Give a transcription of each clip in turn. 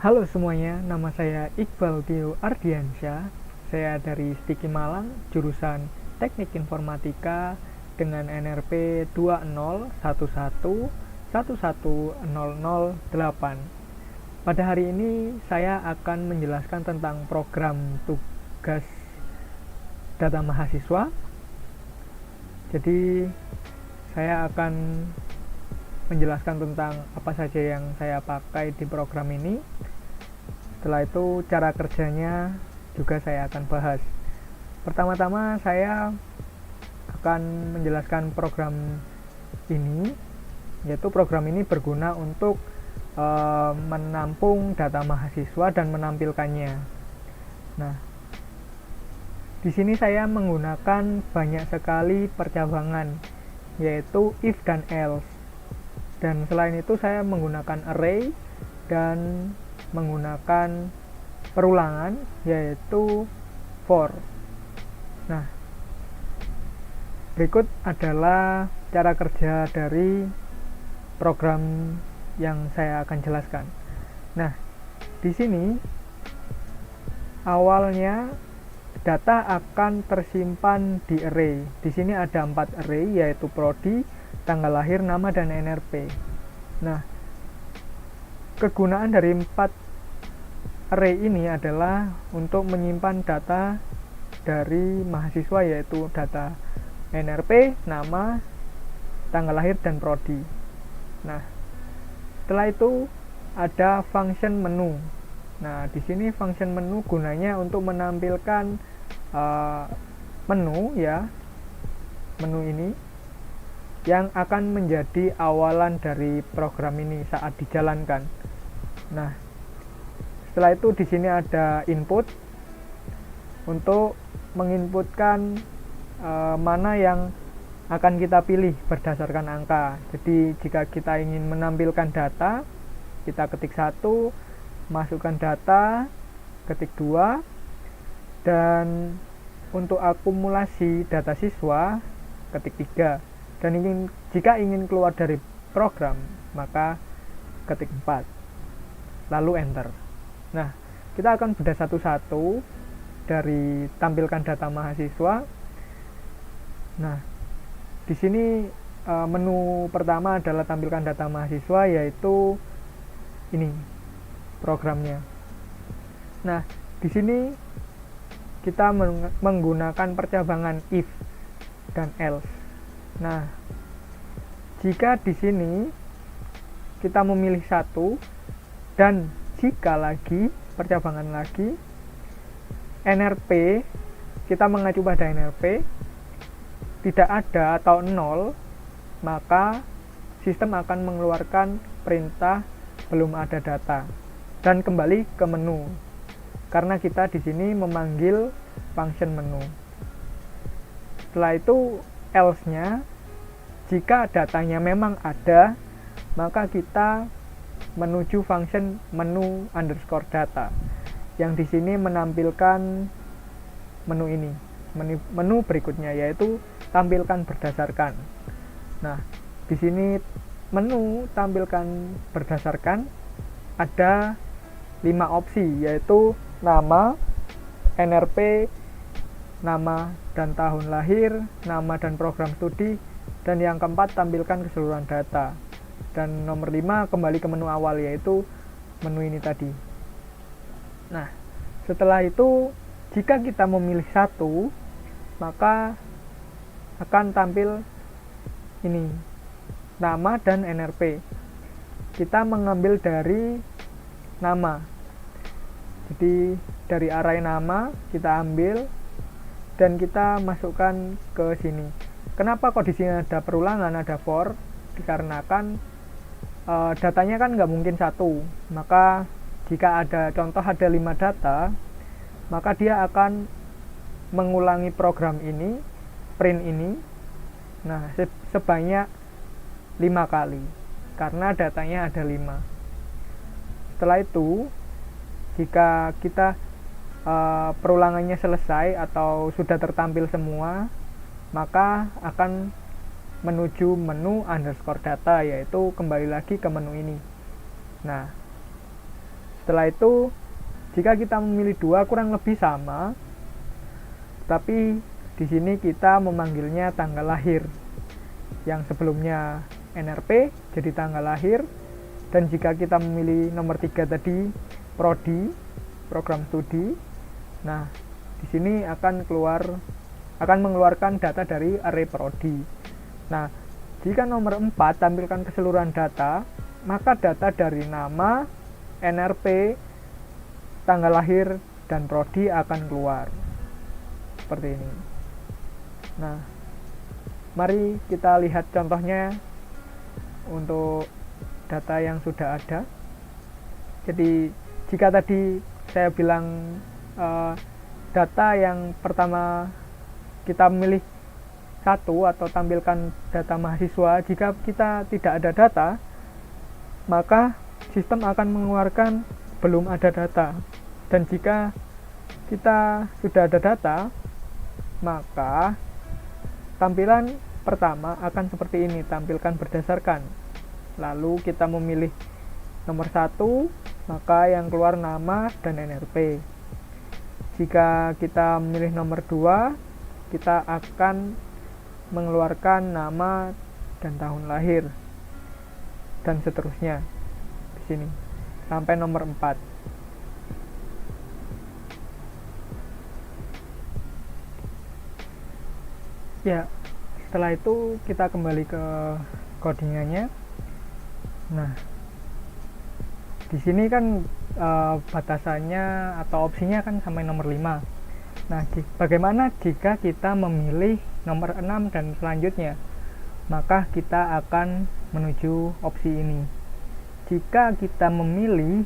Halo semuanya, nama saya Iqbal Tio Ardiansyah. Saya dari Stiki Malang, jurusan Teknik Informatika dengan NRP 20111110008. Pada hari ini saya akan menjelaskan tentang program tugas data mahasiswa. Jadi saya akan menjelaskan tentang apa saja yang saya pakai di program ini. Setelah itu cara kerjanya juga saya akan bahas. Pertama-tama saya akan menjelaskan program ini, yaitu program ini berguna untuk menampung data mahasiswa dan menampilkannya. Nah, di sini saya menggunakan banyak sekali percabangan, yaitu if dan else. Dan selain itu saya menggunakan array dan menggunakan perulangan, yaitu for. Nah, berikut adalah cara kerja dari program yang saya akan jelaskan. Nah, di sini awalnya data akan tersimpan di array. Di sini ada 4 array, yaitu prodi, tanggal lahir, nama, dan NRP. Nah, kegunaan dari 4 array ini adalah untuk menyimpan data dari mahasiswa, yaitu data NRP, nama, tanggal lahir, dan prodi. Nah, setelah itu ada function menu. Nah, di sini function menu gunanya untuk menampilkan menu, ya, menu ini yang akan menjadi awalan dari program ini saat dijalankan. Nah, setelah itu di sini ada input untuk menginputkan mana yang akan kita pilih berdasarkan angka. Jadi jika kita ingin menampilkan data, kita ketik 1, masukkan data, ketik 2, dan untuk akumulasi data siswa ketik 3. Dan jika ingin keluar dari program, maka ketik 4, lalu enter. Nah, kita akan bedah satu-satu dari tampilkan data mahasiswa. Nah, di sini menu pertama adalah tampilkan data mahasiswa, yaitu ini programnya. Nah, di sini kita menggunakan percabangan if dan else. Nah, jika di sini kita memilih satu dan jika lagi percabangan lagi NRP, kita mengacu pada NRP tidak ada atau 0, maka sistem akan mengeluarkan perintah belum ada data dan kembali ke menu, karena kita di sini memanggil function menu. Setelah itu else-nya, jika datanya memang ada, maka kita menuju function menu underscore data yang di sini menampilkan menu ini, menu berikutnya, yaitu tampilkan berdasarkan. Nah, di sini menu tampilkan berdasarkan ada 5 opsi, yaitu nama, NRP, nama dan tahun lahir, nama dan program studi, dan yang keempat tampilkan keseluruhan data. Dan nomor 5 kembali ke menu awal, yaitu menu ini tadi. Nah, setelah itu jika kita memilih satu, maka akan tampil ini, nama dan NRP. Kita mengambil dari nama. Jadi dari array nama kita ambil dan kita masukkan ke sini. Kenapa kok di sini ada perulangan, ada for? Dikarenakan datanya kan nggak mungkin satu, maka jika ada contoh ada 5 data, maka dia akan mengulangi program ini, print ini, nah sebanyak 5 kali, karena datanya ada 5. Setelah itu jika kita perulangannya selesai atau sudah tertampil semua, maka akan menuju menu underscore data, yaitu kembali lagi ke menu ini. Nah, Setelah itu, jika kita memilih 2 kurang lebih sama, tapi di sini kita memanggilnya tanggal lahir. Yang sebelumnya NRP jadi tanggal lahir, dan jika kita memilih nomor 3 tadi prodi, program studi. Nah, di sini akan mengeluarkan data dari array prodi. Nah, jika nomor 4 tampilkan keseluruhan data, maka data dari nama, NRP, tanggal lahir, dan prodi akan keluar. Seperti ini. Nah, mari kita lihat contohnya untuk data yang sudah ada. Jadi, jika tadi saya bilang data yang pertama kita memilih 1 atau tampilkan data mahasiswa, jika kita tidak ada data, maka sistem akan mengeluarkan belum ada data. Dan jika kita sudah ada data, maka tampilan pertama akan seperti ini, tampilkan berdasarkan. Lalu kita memilih nomor 1, maka yang keluar nama dan NRP. Jika kita memilih nomor 2, kita akan mengeluarkan nama dan tahun lahir, dan seterusnya di sini sampai nomor 4. Ya, setelah itu kita kembali ke codingannya. Nah, di sini kan batasannya atau opsinya kan sampai nomor 5. Nah, bagaimana jika kita memilih nomor 6 dan selanjutnya? Maka kita akan menuju opsi ini. Jika kita memilih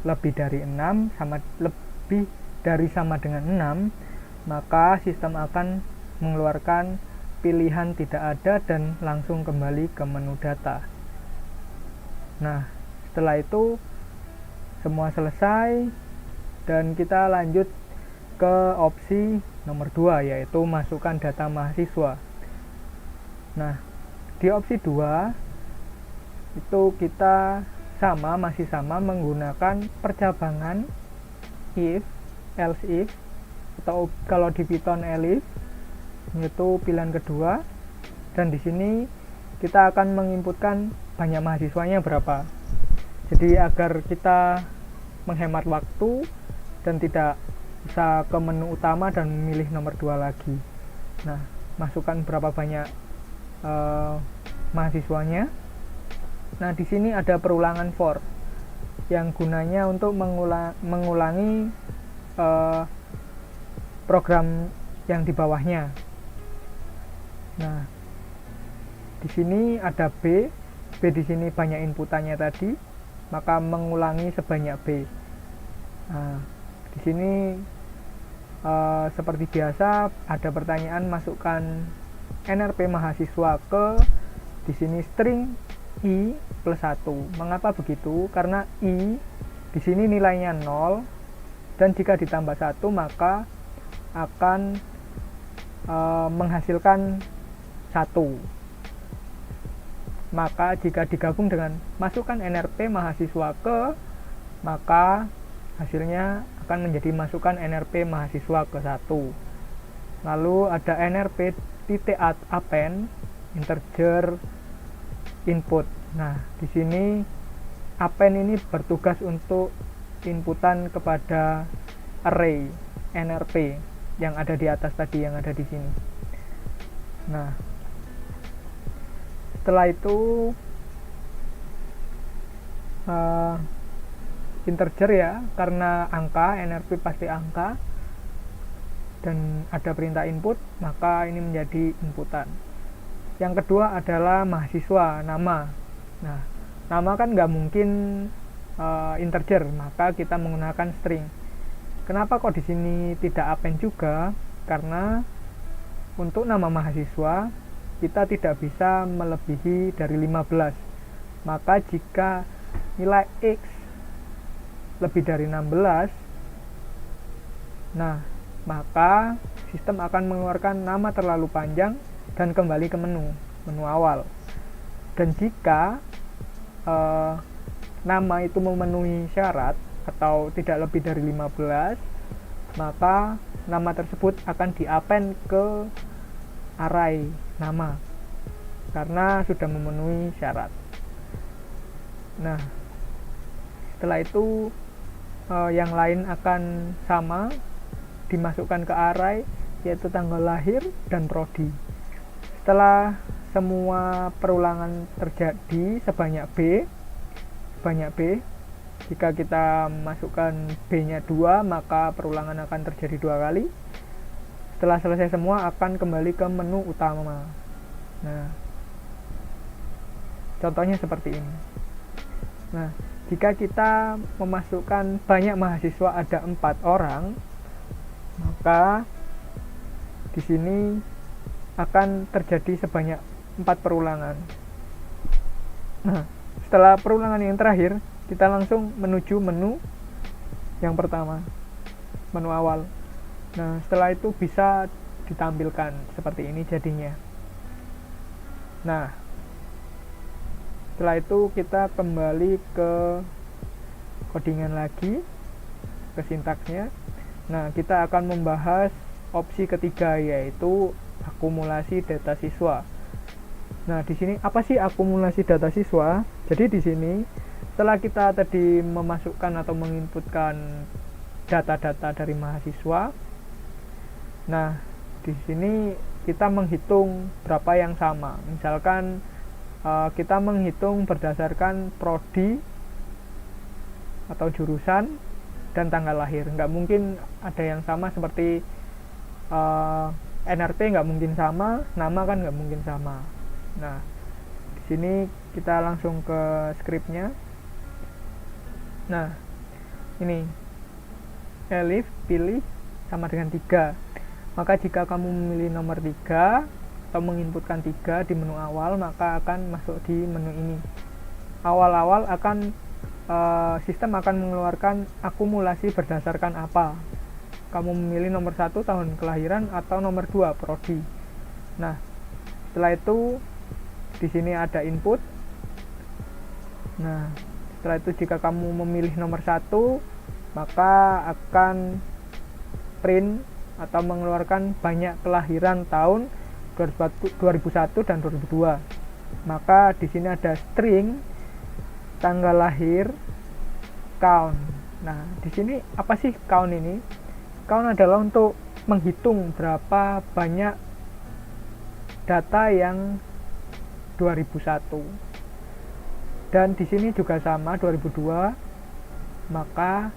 lebih dari 6 sama dengan 6, maka sistem akan mengeluarkan pilihan tidak ada dan langsung kembali ke menu data. Nah, setelah itu semua selesai dan kita lanjut ke opsi nomor 2, yaitu masukkan data mahasiswa. Nah, di opsi 2 itu kita masih sama menggunakan percabangan if, else if, atau kalau di Python elif, itu pilihan kedua. Dan di sini kita akan menginputkan banyak mahasiswanya berapa. Jadi agar kita menghemat waktu dan tidak bisa ke menu utama dan memilih nomor 2 lagi. Nah, masukkan berapa banyak mahasiswanya. Nah, di sini ada perulangan for yang gunanya untuk mengulangi program yang di bawahnya. Nah, di sini ada B di sini banyak inputannya tadi, maka mengulangi sebanyak B. Nah, di sini seperti biasa ada pertanyaan, masukkan NRP mahasiswa ke di sini string i plus 1. Mengapa begitu? Karena i di sini nilainya 0 dan jika ditambah 1 maka akan menghasilkan 1. Maka jika digabung dengan masukkan NRP mahasiswa ke, maka hasilnya akan menjadi masukkan NRP mahasiswa ke 1. Lalu ada NRP titik append integer input. Nah, di sini append ini bertugas untuk inputan kepada array NRP yang ada di atas tadi, yang ada di sini. Nah, setelah itu integer ya, karena angka, NRP pasti angka dan ada perintah input, maka ini menjadi inputan. Yang kedua adalah mahasiswa, nama. Nah, nama kan nggak mungkin integer, maka kita menggunakan string. Kenapa kok di sini tidak append juga? Karena untuk nama mahasiswa kita tidak bisa melebihi dari 15. Maka jika nilai X lebih dari 16, nah, maka sistem akan mengeluarkan nama terlalu panjang dan kembali ke menu awal. Dan jika nama itu memenuhi syarat atau tidak lebih dari 15, maka nama tersebut akan di-append ke array nama karena sudah memenuhi syarat. Nah, setelah itu yang lain akan sama dimasukkan ke array, yaitu tanggal lahir dan prodi. Setelah semua perulangan terjadi sebanyak B, jika kita masukkan B-nya 2, maka perulangan akan terjadi 2 kali. Setelah selesai semua akan kembali ke menu utama. Nah, contohnya seperti ini. Nah, jika kita memasukkan banyak mahasiswa, ada 4 orang, maka di sini akan terjadi sebanyak 4 perulangan. Nah, setelah perulangan yang terakhir, kita langsung menuju menu yang pertama, menu awal. Nah, setelah itu bisa ditampilkan seperti ini jadinya. Nah, setelah itu kita kembali ke codingan lagi, ke sintaksnya. Nah, kita akan membahas opsi ketiga, yaitu akumulasi data siswa. Nah, di sini apa sih akumulasi data siswa? Jadi di sini setelah kita tadi memasukkan atau menginputkan data-data dari mahasiswa, nah di sini kita menghitung berapa yang sama. Misalkan kita menghitung berdasarkan prodi atau jurusan dan tanggal lahir. Nggak mungkin ada yang sama seperti NRT, nggak mungkin sama, nama kan nggak mungkin sama. Nah, di sini kita langsung ke scriptnya. Nah, ini elif pilih sama dengan 3. Maka jika kamu memilih nomor 3 atau menginputkan 3 di menu awal, maka akan masuk di menu ini. Awal-awal akan sistem akan mengeluarkan akumulasi berdasarkan apa. Kamu memilih nomor 1 tahun kelahiran atau nomor 2 prodi. Nah, setelah itu di sini ada input. Nah, setelah itu jika kamu memilih nomor 1, maka akan print atau mengeluarkan banyak kelahiran tahun 2001 dan 2002. Maka di sini ada string tanggal lahir count. Nah, di sini apa sih count ini? Count adalah untuk menghitung berapa banyak data yang 2001. Dan di sini juga sama 2002. Maka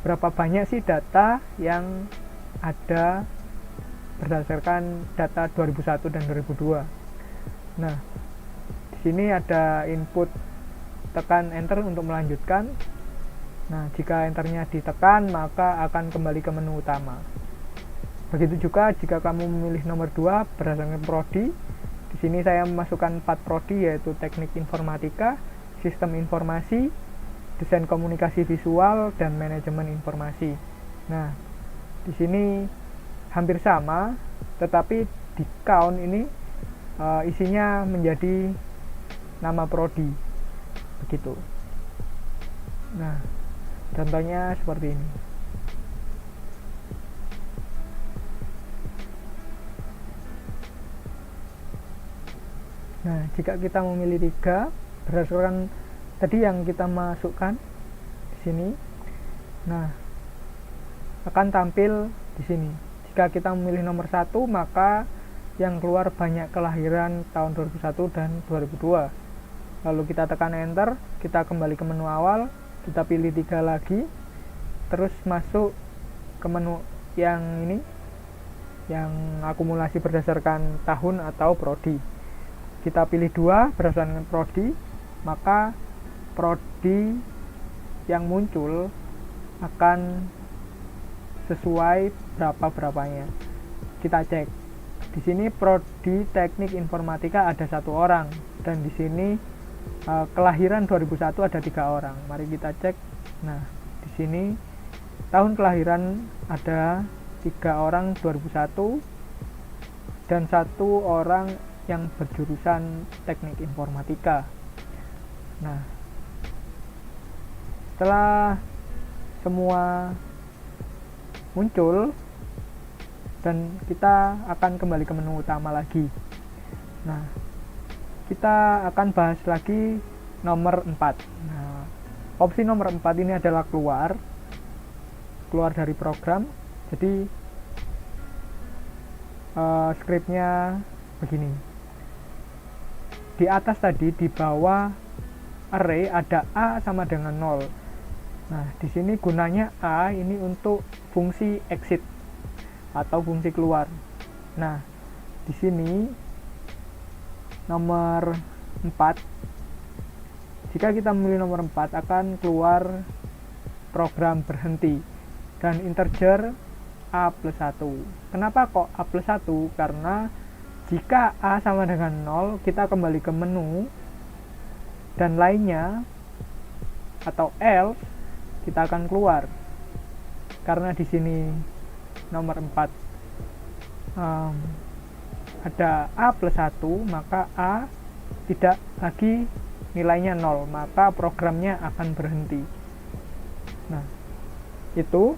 berapa banyak sih data yang ada berdasarkan data 2001 dan 2002. Nah, di sini ada input, tekan enter untuk melanjutkan. Nah, jika enternya ditekan, maka akan kembali ke menu utama. Begitu juga jika kamu memilih nomor 2 berdasarkan prodi. Di sini saya memasukkan 4 prodi, yaitu teknik informatika, sistem informasi, desain komunikasi visual, dan manajemen informasi. Nah, di sini hampir sama, tetapi di count ini isinya menjadi nama prodi, begitu. Nah, contohnya seperti ini. Nah, jika kita memilih 3 berdasarkan tadi yang kita masukkan di sini, nah akan tampil di sini. Jika kita memilih nomor 1, maka yang keluar banyak kelahiran tahun 2001 dan 2002. Lalu kita tekan enter, kita kembali ke menu awal, kita pilih 3 lagi, terus masuk ke menu yang ini, yang akumulasi berdasarkan tahun atau prodi. Kita pilih 2 berdasarkan prodi, maka prodi yang muncul akan sesuai berapa-berapanya. Kita cek. Di sini prodi teknik informatika ada 1 orang, dan di sini kelahiran 2001 ada 3 orang. Mari kita cek. Nah, di sini tahun kelahiran ada 3 orang 2001 dan 1 orang yang berjurusan teknik informatika. Nah, Setelah semua muncul, dan kita akan kembali ke menu utama lagi. Nah, kita akan bahas lagi nomor 4. Nah, opsi nomor 4 ini adalah keluar dari program. Jadi scriptnya begini. Di atas tadi, di bawah array ada A sama dengan 0. Nah, di sini gunanya A ini untuk fungsi exit atau fungsi keluar. Nah, di sini nomor 4, jika kita memilih nomor 4 akan keluar program berhenti dan integer A plus 1. Kenapa kok A plus 1? Karena jika A sama dengan 0, kita kembali ke menu dan lainnya atau else, kita akan keluar. Karena di sini nomor 4 ada A plus 1, maka A tidak lagi nilainya 0, maka programnya akan berhenti. Nah, itu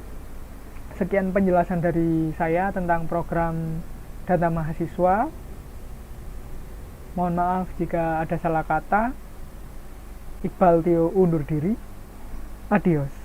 sekian penjelasan dari saya tentang program data mahasiswa. Mohon maaf jika ada salah kata. Iqbal Tio undur diri. Adios.